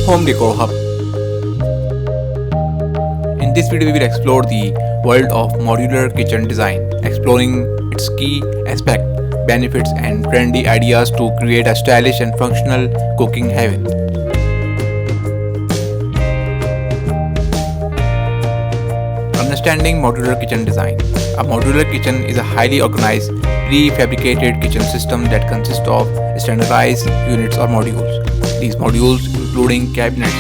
Home Decor Hub. In this video, we will explore the world of modular kitchen design, exploring its key aspects, benefits, and trendy ideas to create a stylish and functional cooking haven. Understanding modular kitchen design. A modular kitchen is a highly organized, prefabricated kitchen system that consists of standardized units or modules. These modules, including cabinets,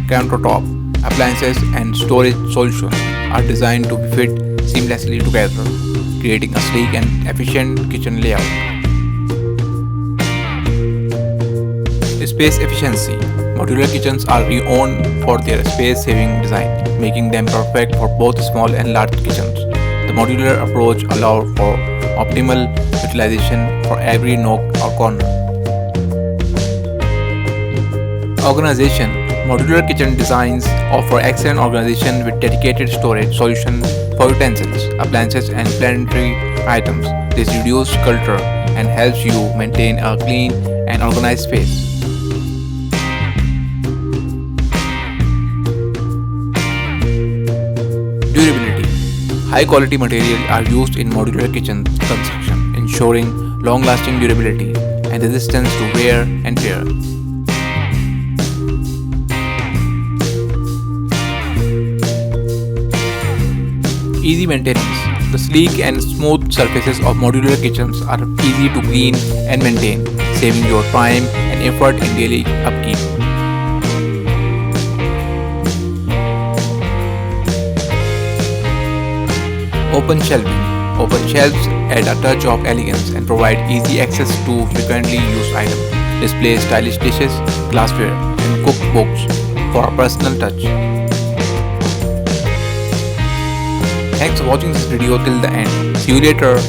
countertop, appliances, and storage solutions, are designed to fit seamlessly together, creating a sleek and efficient kitchen layout. Space efficiency. Modular kitchens are renowned for their space-saving design, making them perfect for both small and large kitchens. The modular approach allows for optimal utilization for every nook or corner. Organization. Modular kitchen designs offer excellent organization with dedicated storage solutions for utensils, appliances, and planetary items. This reduces clutter and helps you maintain a clean and organized space. Durability. High quality materials are used in modular kitchen construction, ensuring long-lasting durability and resistance to wear and tear. Easy maintenance. The sleek and smooth surfaces of modular kitchens are easy to clean and maintain, saving your time and effort in daily upkeep. Open shelving. Open shelves add a touch of elegance and provide easy access to frequently used items. Display stylish dishes, glassware, and cookbooks for a personal touch. Thanks for watching this video till the end. See you later.